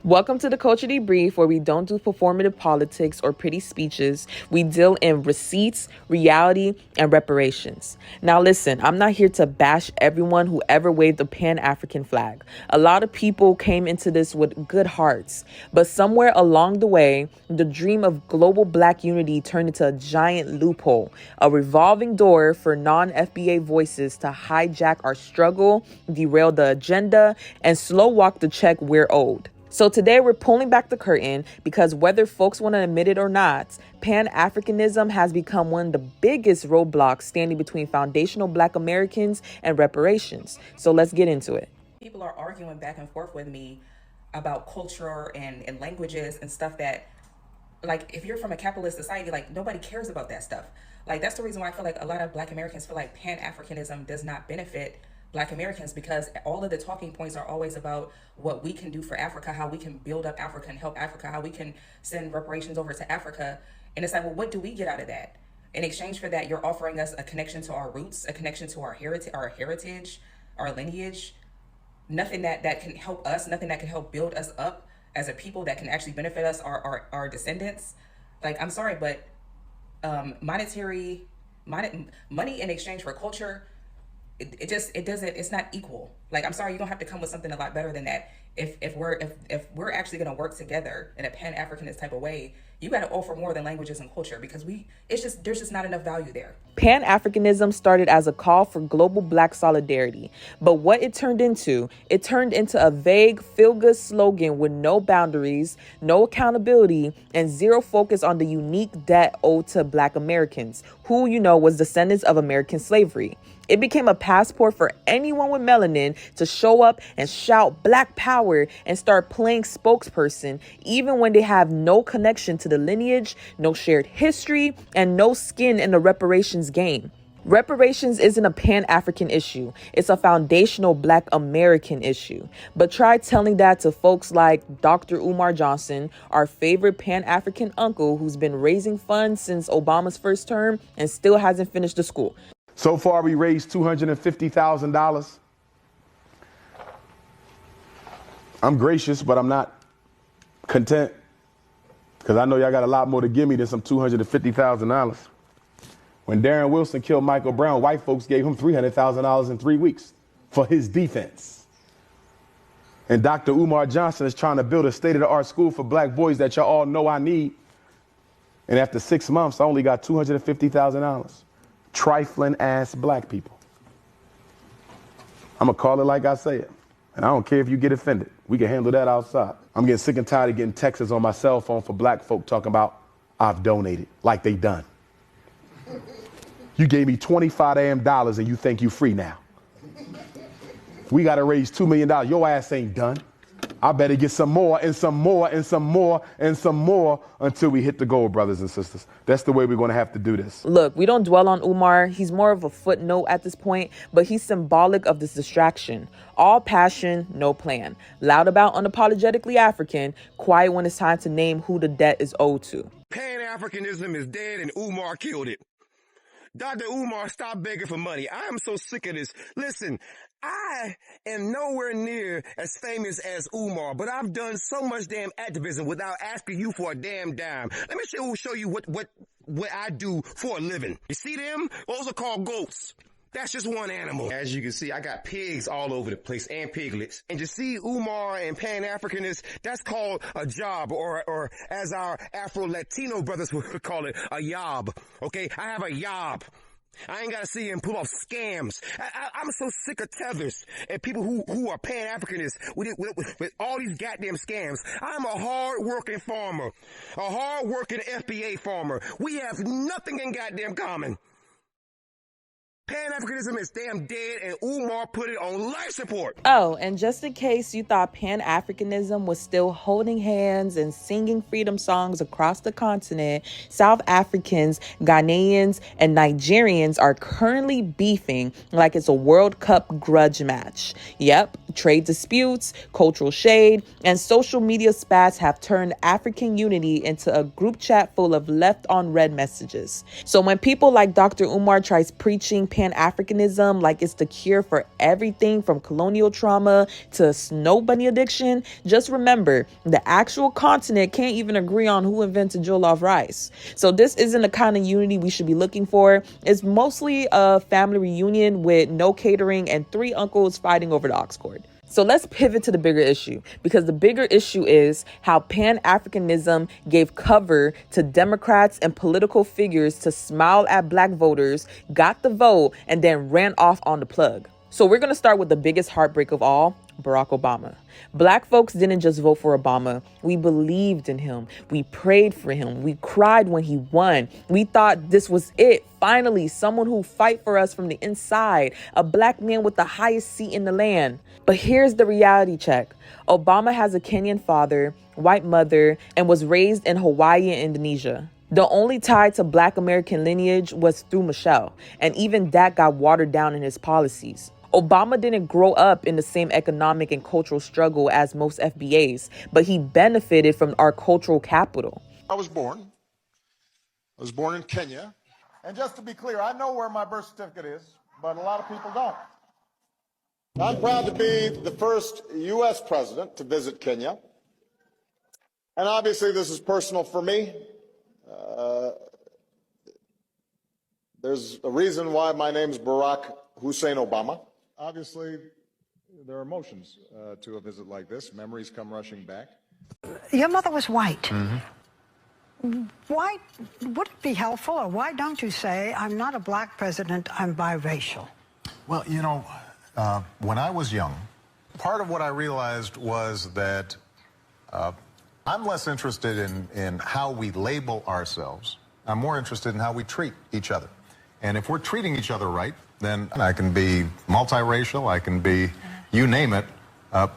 Welcome to the Culture Debrief, where we don't do performative politics or pretty speeches. We deal in receipts, reality, and reparations. Now listen, I'm not here to bash everyone who ever waved the Pan-African flag. A lot of people came into this with good hearts, but somewhere along the way, the dream of global Black unity turned into a giant loophole, a revolving door for non-FBA voices to hijack our struggle, derail the agenda, and slow walk the check we're owed. So today we're pulling back the curtain because whether folks want to admit it or not, Pan-Africanism has become one of the biggest roadblocks standing between foundational Black Americans and reparations. So let's get into it. People are arguing back and forth with me about culture and languages and stuff that, like, if you're from a capitalist society, like, nobody cares about that stuff. Like, that's the reason why I feel like a lot of Black Americans feel like Pan-Africanism does not benefit Black Americans, because all of the talking points are always about what we can do for Africa, how we can build up Africa and help Africa, how we can send reparations over to Africa. And it's like, well, what do we get out of that? In exchange for that, you're offering us a connection to our roots, a connection to our heritage, our lineage, nothing that can help us, nothing that can help build us up as a people that can actually benefit us, our descendants. Like, I'm sorry, but money in exchange for culture, it's not equal. Like, I'm sorry, you don't have to come with something a lot better than that. If we're actually going to work together in a Pan-Africanist type of way, you got to offer more than languages and culture, because there's just not enough value there. Pan-Africanism started as a call for global Black solidarity, but what it turned into a vague feel-good slogan with no boundaries, no accountability, and zero focus on the unique debt owed to Black Americans, who, was descendants of American slavery. It became a passport for anyone with melanin to show up and shout Black power and start playing spokesperson, even when they have no connection to the lineage, no shared history, and no skin in the reparations game. Reparations isn't a Pan-African issue. It's a foundational Black American issue. But try telling that to folks like Dr. Umar Johnson, our favorite Pan-African uncle who's been raising funds since Obama's first term and still hasn't finished the school. So far, we raised $250,000. I'm gracious, but I'm not content, because I know y'all got a lot more to give me than some $250,000. When Darren Wilson killed Michael Brown, white folks gave him $300,000 in 3 weeks for his defense. And Dr. Umar Johnson is trying to build a state-of-the-art school for Black boys that y'all all know I need. And after 6 months, I only got $250,000. Trifling ass Black people. I'm gonna call it like I say it. And I don't care if you get offended. We can handle that outside. I'm getting sick and tired of getting texts on my cell phone for Black folk talking about, I've donated, like they done. You gave me $25 damn and you think you free now. We gotta raise $2 million. Your ass ain't done. I better get some more and some more and some more and some more until we hit the goal, brothers and sisters. That's the way we're going to have to do this. Look, we don't dwell on Umar. He's more of a footnote at this point, but he's symbolic of this distraction. All passion, no plan. Loud about unapologetically African, quiet when it's time to name who the debt is owed to. Pan-Africanism is dead and Umar killed it. Dr. Umar, stop begging for money. I am so sick of this. Listen, I am nowhere near as famous as Umar, but I've done so much damn activism without asking you for a damn dime. Let me show you what I do for a living. You see them? Those are called goats. That's just one animal. As you can see, I got pigs all over the place and piglets. And you see Umar and Pan-Africanists, that's called a job, or as our Afro-Latino brothers would call it, a yob. Okay? I have a yob. I ain't gotta see him pull off scams. I'm so sick of tethers and people who are Pan-Africanists with all these goddamn scams. I'm a hard-working farmer, a hard-working FBA farmer. We have nothing in goddamn common. Pan-Africanism is damn dead, and Umar put it on life support. Oh, and just in case you thought Pan-Africanism was still holding hands and singing freedom songs across the continent, South Africans, Ghanaians, and Nigerians are currently beefing like it's a World Cup grudge match. Yep, trade disputes, cultural shade, and social media spats have turned African unity into a group chat full of left on red messages. So when people like Dr. Umar tries preaching Pan-Africanism like it's the cure for everything from colonial trauma to snow bunny addiction, just remember the actual continent can't even agree on who invented jollof rice. So this isn't the kind of unity we should be looking for. It's mostly a family reunion with no catering and 3 uncles fighting over the aux cord. So let's pivot to the bigger issue, because the bigger issue is how Pan-Africanism gave cover to Democrats and political figures to smile at black voters, got the vote, and then ran off on the plug. So we're going to start with the biggest heartbreak of all, Barack Obama. Black folks didn't just vote for Obama. We believed in him. We prayed for him. We cried when he won. We thought this was it. Finally, someone who fight for us from the inside, a black man with the highest seat in the land. But here's the reality check. Obama has a Kenyan father, white mother, and was raised in Hawaii and Indonesia. The only tie to black American lineage was through Michelle, and even that got watered down in his policies. Obama didn't grow up in the same economic and cultural struggle as most FBAs, but he benefited from our cultural capital. I was born in Kenya. And just to be clear, I know where my birth certificate is, but a lot of people don't. I'm proud to be the first U.S. president to visit Kenya. And obviously this is personal for me. There's a reason why my name is Barack Hussein Obama. Obviously, there are emotions to a visit like this. Memories come rushing back. Your mother was white. Mm-hmm. Why would it be helpful, or why don't you say, I'm not a black president, I'm biracial? Well, you know, when I was young, part of what I realized was that I'm less interested in how we label ourselves. I'm more interested in how we treat each other. And if we're treating each other right, then I can be multiracial, I can be, you name it.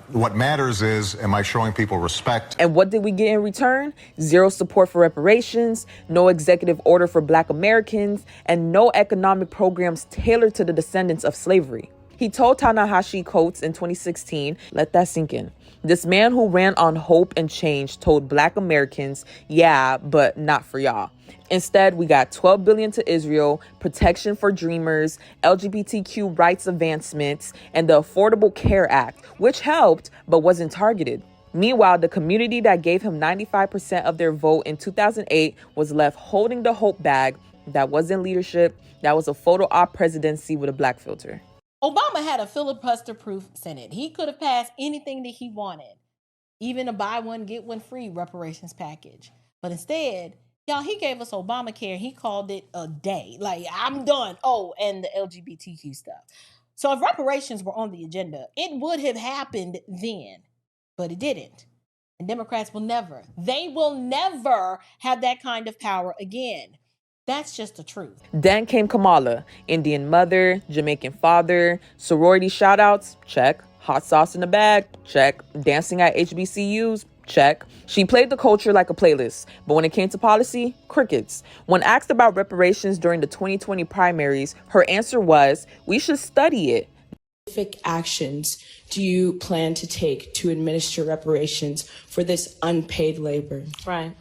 What matters is, am I showing people respect? And what did we get in return? Zero support for reparations, no executive order for black Americans, and no economic programs tailored to the descendants of slavery. He told Ta-Nehisi Coates in 2016, let that sink in. This man who ran on hope and change told black Americans, yeah, but not for y'all. Instead, we got $12 billion to Israel, protection for dreamers, LGBTQ rights advancements, and the Affordable Care Act, which helped but wasn't targeted. Meanwhile, the community that gave him 95% of their vote in 2008 was left holding the hope bag. That wasn't leadership. That was a photo op presidency with a black filter. Obama had a filibuster-proof Senate. He could have passed anything that he wanted, even a buy one, get one free reparations package. But instead, y'all, he gave us Obamacare. He called it a day. Like, I'm done. Oh, and the LGBTQ stuff. So if reparations were on the agenda, it would have happened then, but it didn't. And Democrats will never have that kind of power again. That's just the truth. Then came Kamala, Indian mother, Jamaican father, sorority shout-outs, check. Hot sauce in the bag, check. Dancing at HBCUs, check. She played the culture like a playlist, but when it came to policy, crickets. When asked about reparations during the 2020 primaries, her answer was, we should study it. Specific actions do you plan to take to administer reparations for this unpaid labor? Right.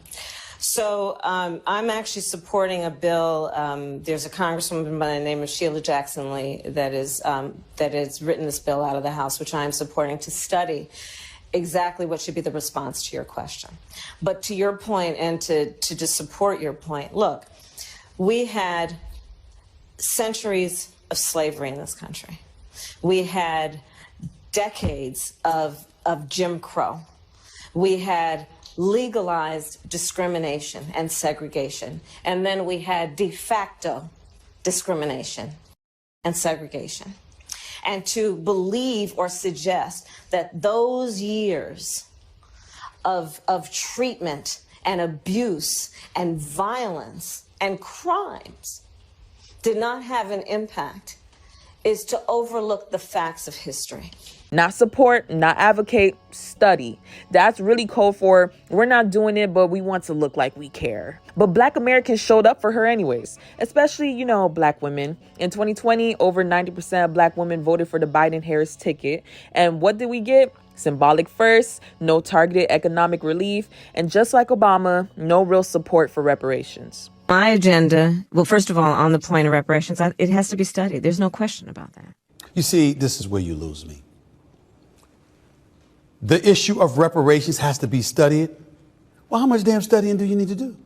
So I'm actually supporting a bill. There's a congresswoman by the name of Sheila Jackson Lee that has written this bill out of the House, which I'm supporting, to study exactly what should be the response to your question. But to your point, and to just support your point, look, we had centuries of slavery in this country. We had decades of Jim Crow. We had legalized discrimination and segregation. And then we had de facto discrimination and segregation. And to believe or suggest that those years of treatment and abuse and violence and crimes did not have an impact is to overlook the facts of history. Not support, not advocate, study. That's really code for, we're not doing it, but we want to look like we care. But black Americans showed up for her anyways, especially, black women. In 2020, over 90% of black women voted for the Biden-Harris ticket. And what did we get? Symbolic first, no targeted economic relief, and just like Obama, no real support for reparations. My agenda, well, first of all, on the point of reparations, it has to be studied. There's no question about that. You see, this is where you lose me. The issue of reparations has to be studied. Well, how much damn studying do you need to do?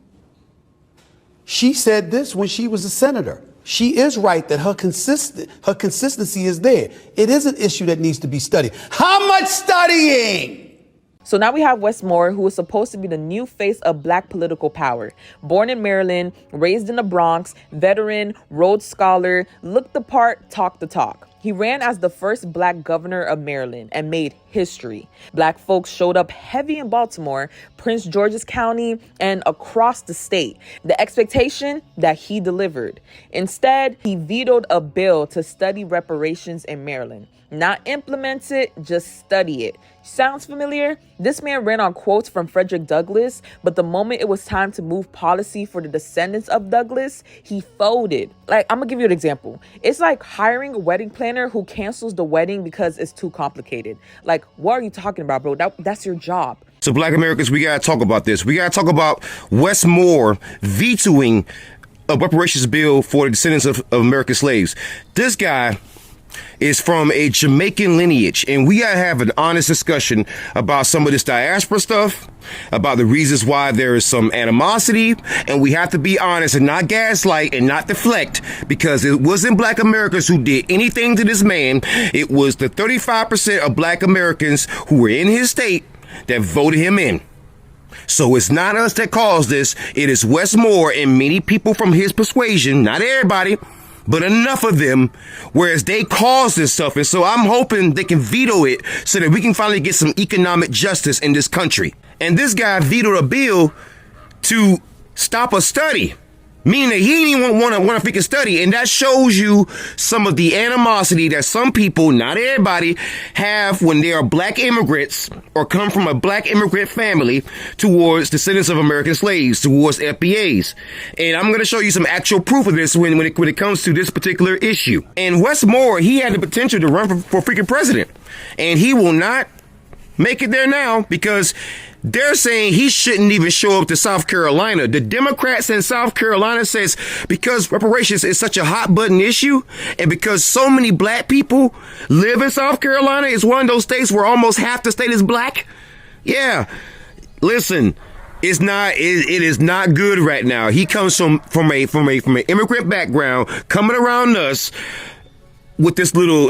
She said this when she was a senator. She is right that her consistency is there. It is an issue that needs to be studied. How much studying? So now we have Wes Moore, who is supposed to be the new face of black political power. Born in Maryland, raised in the Bronx, veteran, Rhodes Scholar, looked the part, talked the talk. He ran as the first black governor of Maryland and made history. Black folks showed up heavy in Baltimore, Prince George's County, and across the state. The expectation that he delivered. Instead, he vetoed a bill to study reparations in Maryland. Not implement it, just study it. Sounds familiar? This man ran on quotes from Frederick Douglass, but the moment it was time to move policy for the descendants of Douglass, he folded. Like, I'm gonna give you an example. It's like hiring a wedding planner who cancels the wedding because it's too complicated. Like, what are you talking about, bro? That's your job. So black Americans, we gotta talk about this. We gotta talk about Wes Moore vetoing a reparations bill for the descendants of American slaves. This guy is from a Jamaican lineage, and we gotta have an honest discussion about some of this diaspora stuff, about the reasons why there is some animosity, and we have to be honest and not gaslight and not deflect, because it wasn't black Americans who did anything to this man. It was the 35% of black Americans who were in his state that voted him in. So it's not us that caused this. It is Wes Moore and many people from his persuasion, not everybody, but enough of them, whereas they caused this stuff. And so I'm hoping they can veto it so that we can finally get some economic justice in this country. And this guy vetoed a bill to stop a study, meaning that he didn't even want to freaking study. And that shows you some of the animosity that some people, not everybody, have when they are black immigrants or come from a black immigrant family towards descendants of American slaves, towards FBAs. And I'm going to show you some actual proof of this when it comes to this particular issue. And Wes Moore, he had the potential to run for freaking president. And he will not make it there now because they're saying he shouldn't even show up to South Carolina. The Democrats in South Carolina says because reparations is such a hot button issue and because so many black people live in South Carolina, it's one of those states where almost half the state is black. Yeah, listen, it is not good right now. He comes from an immigrant background, coming around us with this little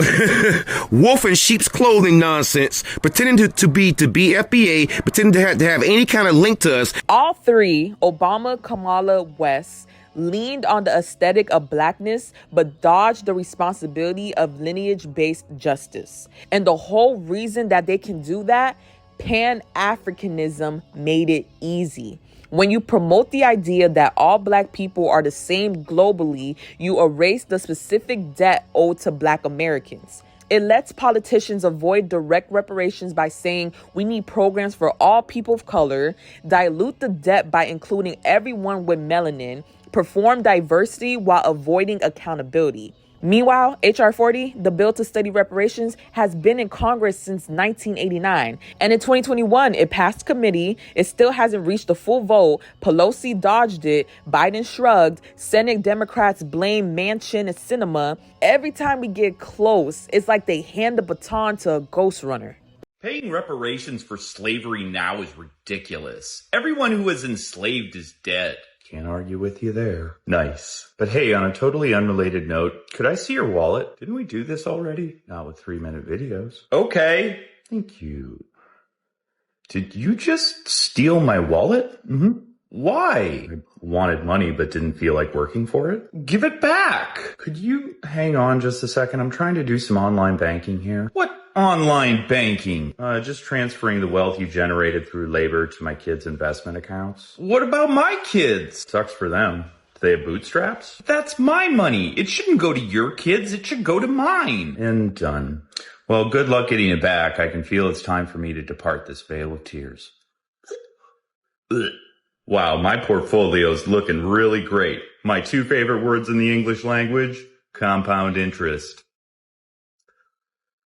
wolf in sheep's clothing nonsense, pretending to be FBA, pretending to have any kind of link to us. All three, Obama, Kamala, West, leaned on the aesthetic of blackness, but dodged the responsibility of lineage-based justice. And the whole reason that they can do that, Pan-Africanism made it easy. When you promote the idea that all black people are the same globally, you erase the specific debt owed to black Americans. It lets politicians avoid direct reparations by saying we need programs for all people of color, dilute the debt by including everyone with melanin, perform diversity while avoiding accountability. Meanwhile, H.R. 40, the bill to study reparations, has been in Congress since 1989. And in 2021, it passed committee. It still hasn't reached a full vote. Pelosi dodged it. Biden shrugged. Senate Democrats blame Manchin and Sinema. Every time we get close, it's like they hand the baton to a ghost runner. Paying reparations for slavery now is ridiculous. Everyone who was enslaved is dead. Can't argue with you there. Nice. But hey, on a totally unrelated note, could I see your wallet? Didn't we do this already? Not with 3-minute videos. Okay. Thank you. Did you just steal my wallet? Mm-hmm. Why? I wanted money but didn't feel like working for it. Give it back. Could you hang on just a second? I'm trying to do some online banking here. What online banking? Just transferring the wealth you generated through labor to my kids' investment accounts. What about my kids? Sucks for them. Do they have bootstraps? That's my money. It shouldn't go to your kids. It should go to mine. And done. Well, good luck getting it back. I can feel it's time for me to depart this vale of tears. Wow, my portfolio's looking really great. My 2 favorite words in the English language, compound interest.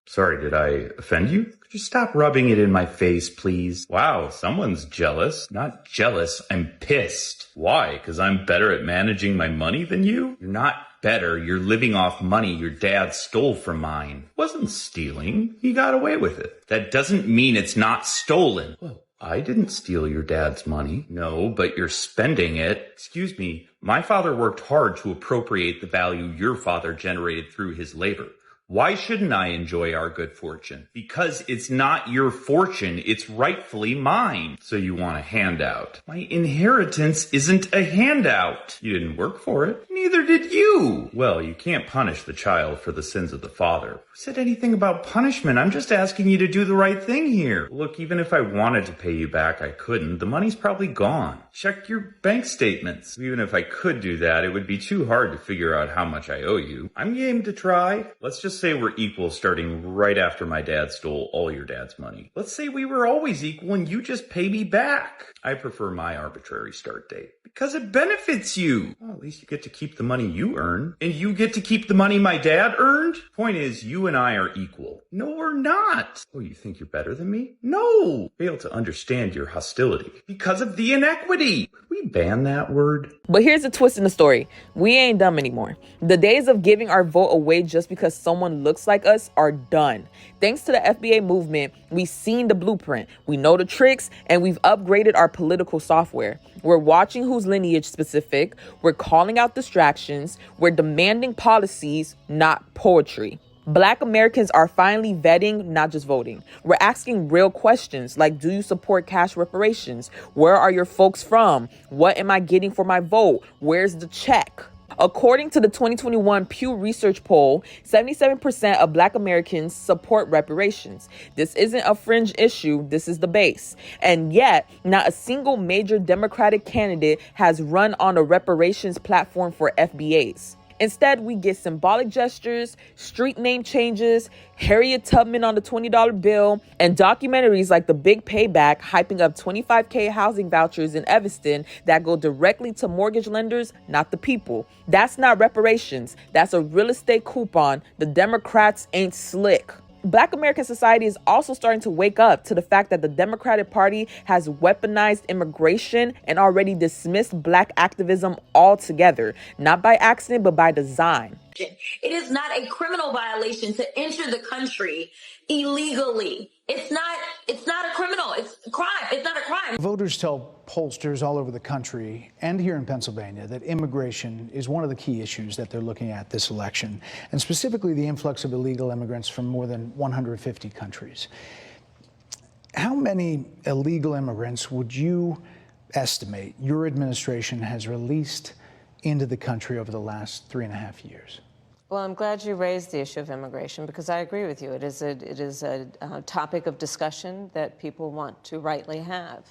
Sorry, did I offend you? Could you stop rubbing it in my face, please? Wow, someone's jealous. Not jealous, I'm pissed. Why? Because I'm better at managing my money than you? You're not better. You're living off money your dad stole from mine. Wasn't stealing. He got away with it. That doesn't mean it's not stolen. Well, I didn't steal your dad's money. No, but you're spending it. Excuse me. My father worked hard to appropriate the value your father generated through his labor. Why shouldn't I enjoy our good fortune? Because it's not your fortune, it's rightfully mine. So you want a handout. My inheritance isn't a handout. You didn't work for it. Neither did you. Well, you can't punish the child for the sins of the father. Who said anything about punishment? I'm just asking you to do the right thing here. Look, even if I wanted to pay you back, I couldn't. The money's probably gone. Check your bank statements. Even if I could do that, it would be too hard to figure out how much I owe you. I'm game to try. Let's just say we're equal starting right after my dad stole all your dad's money. Let's say we were always equal and you just pay me back. I prefer my arbitrary start date because it benefits you. Well, at least you get to keep the money you earn and you get to keep the money my dad earned. Point is, you and I are equal. No, we're not. Oh, you think you're better than me? No. Fail to understand your hostility because of the inequity. Could we ban that word? But here's a twist in the story. We ain't dumb anymore. The days of giving our vote away just because someone looks like us are done. Thanks to the FBA movement, we've seen the blueprint, we know the tricks, and we've upgraded our political software. We're watching who's lineage specific, we're calling out distractions, we're demanding policies, not poetry. Black Americans are finally vetting, not just voting. We're asking real questions like, do you support cash reparations? Where are your folks from? What am I getting for my vote? Where's the check? According to the 2021 Pew Research poll, 77% of Black Americans support reparations. This isn't a fringe issue, this is the base. And yet, not a single major Democratic candidate has run on a reparations platform for FBAs. Instead, we get symbolic gestures, street name changes, Harriet Tubman on the $20 bill, and documentaries like The Big Payback hyping up $25K housing vouchers in Evanston that go directly to mortgage lenders, not the people. That's not reparations. That's a real estate coupon. The Democrats ain't slick. Black American society is also starting to wake up to the fact that the Democratic Party has weaponized immigration and already dismissed Black activism altogether, not by accident, but by design. It is not a criminal violation to enter the country illegally. It's not a criminal. It's a crime. It's not a crime. Voters tell pollsters all over the country and here in Pennsylvania that immigration is one of the key issues that they're looking at this election, and specifically the influx of illegal immigrants from more than 150 countries. How many illegal immigrants would you estimate your administration has released into the country over the last 3.5 years? Well, I'm glad you raised the issue of immigration because I agree with you. It is a topic of discussion that people want to rightly have.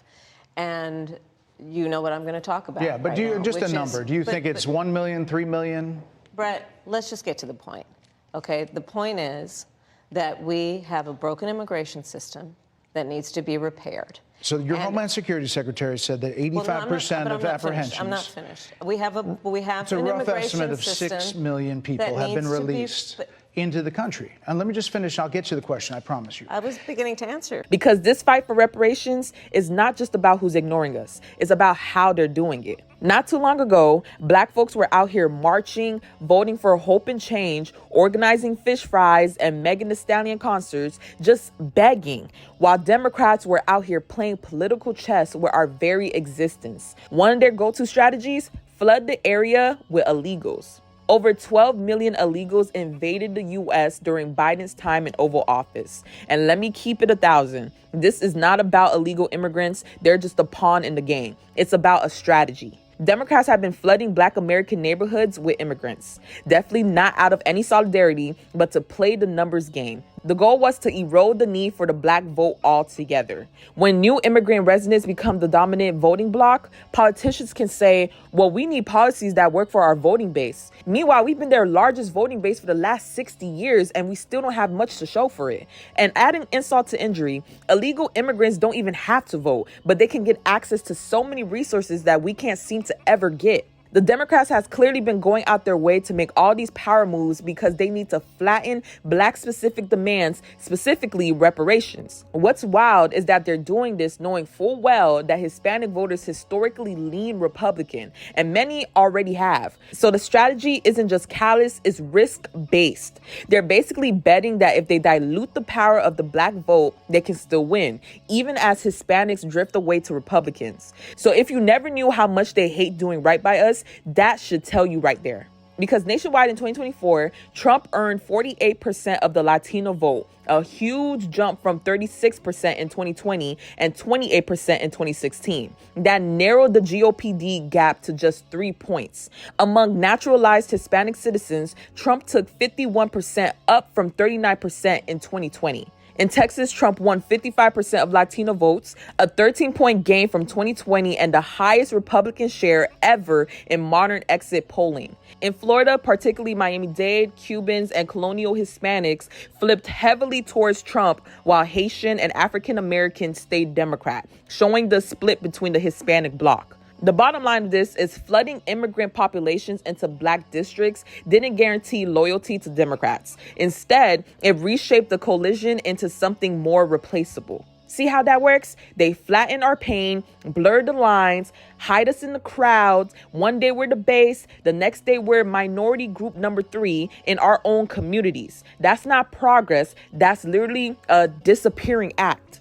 And you know what I'm going to talk about. Yeah, but right do you, now, just a number, do you think it's 1 million, 3 million? Brett, let's just get to the point, okay? The point is that we have a broken immigration system that needs to be repaired. So your Homeland Security Secretary said that 85% of apprehensions. I'm not finished. We have it's a rough estimate of 6 million people have been released into the country. And let me just finish. I'll get to the question, I promise you. I was beginning to answer. Because this fight for reparations is not just about who's ignoring us. It's about how they're doing it. Not too long ago, Black folks were out here marching, voting for hope and change, organizing fish fries and Megan Thee Stallion concerts, just begging, while Democrats were out here playing political chess with our very existence. One of their go-to strategies, flood the area with illegals. Over 12 million illegals invaded the U.S. during Biden's time in Oval Office. And let me keep it 1,000. This is not about illegal immigrants. They're just a pawn in the game. It's about a strategy. Democrats have been flooding Black American neighborhoods with immigrants. Definitely not out of any solidarity, but to play the numbers game. The goal was to erode the need for the Black vote altogether. When new immigrant residents become the dominant voting bloc, politicians can say, well, we need policies that work for our voting base. Meanwhile, we've been their largest voting base for the last 60 years, and we still don't have much to show for it. And adding insult to injury, illegal immigrants don't even have to vote, but they can get access to so many resources that we can't seem to ever get. The Democrats has clearly been going out their way to make all these power moves because they need to flatten black specific demands, specifically reparations. What's wild is that they're doing this knowing full well that Hispanic voters historically lean Republican, and many already have. So the strategy isn't just callous, it's risk-based. They're basically betting that if they dilute the power of the black vote, they can still win, even as Hispanics drift away to Republicans. So if you never knew how much they hate doing right by us, that should tell you right there. Because nationwide in 2024, Trump earned 48% of the Latino vote, a huge jump from 36% in 2020 and 28% in 2016. That narrowed the GOP gap to just 3 points. Among naturalized Hispanic citizens, Trump took 51%, up from 39% in 2020. In Texas, Trump won 55% of Latino votes, a 13-point gain from 2020 and the highest Republican share ever in modern exit polling. In Florida, particularly Miami-Dade, Cubans, and colonial Hispanics flipped heavily towards Trump, while Haitian and African Americans stayed Democrat, showing the split between the Hispanic bloc. The bottom line of this is flooding immigrant populations into black districts didn't guarantee loyalty to Democrats. Instead, it reshaped the coalition into something more replaceable. See how that works? They flatten our pain, blur the lines, hide us in the crowds. One day we're the base, the next day we're minority group number 3 in our own communities. That's not progress. That's literally a disappearing act.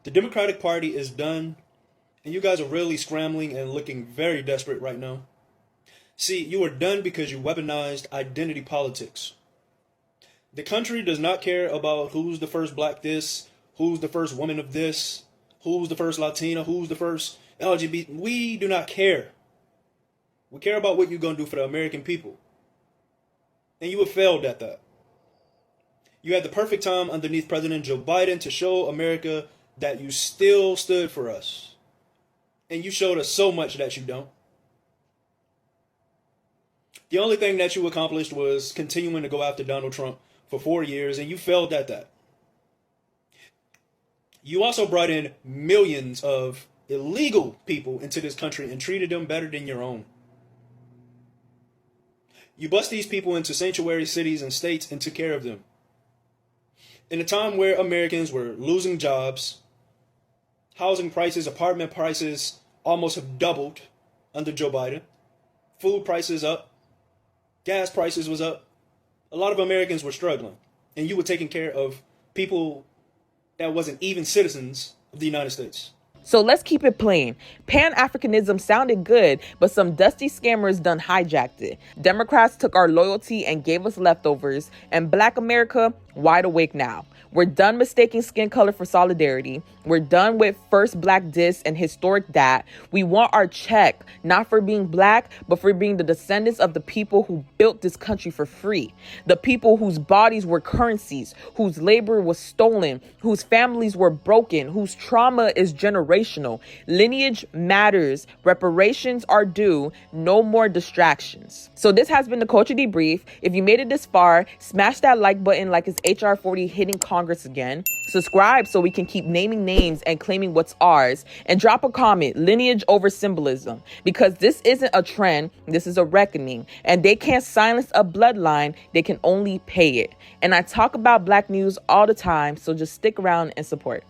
The Democratic Party is done. And you guys are really scrambling and looking very desperate right now. See, you are done because you weaponized identity politics. The country does not care about who's the first black this, who's the first woman of this, who's the first Latina, who's the first LGBT. We do not care. We care about what you're going to do for the American people. And you have failed at that. You had the perfect time underneath President Joe Biden to show America that you still stood for us. And you showed us so much that you don't. The only thing that you accomplished was continuing to go after Donald Trump for 4 years, and you failed at that. You also brought in millions of illegal people into this country and treated them better than your own. You bust these people into sanctuary cities and states and took care of them. In a time where Americans were losing jobs, housing prices, apartment prices almost have doubled under Joe Biden. Food prices up. Gas prices was up. A lot of Americans were struggling. And you were taking care of people that wasn't even citizens of the United States. So let's keep it plain. Pan-Africanism sounded good, but some dusty scammers done hijacked it. Democrats took our loyalty and gave us leftovers, and Black America wide awake now. We're done mistaking skin color for solidarity. We're done with first black dis and historic that. We want our check, not for being black, but for being the descendants of the people who built this country for free. The people whose bodies were currencies, whose labor was stolen, whose families were broken, whose trauma is generational. Lineage matters. Reparations are due. No more distractions. So this has been the Culture Debrief. If you made it this far, smash that like button like it's HR 40 hitting Congress again. Subscribe so we can keep naming names and claiming what's ours. And drop a comment, lineage over symbolism. Because this isn't a trend, this is a reckoning. And they can't silence a bloodline, they can only pay it. And I talk about black news all the time, so just stick around and support.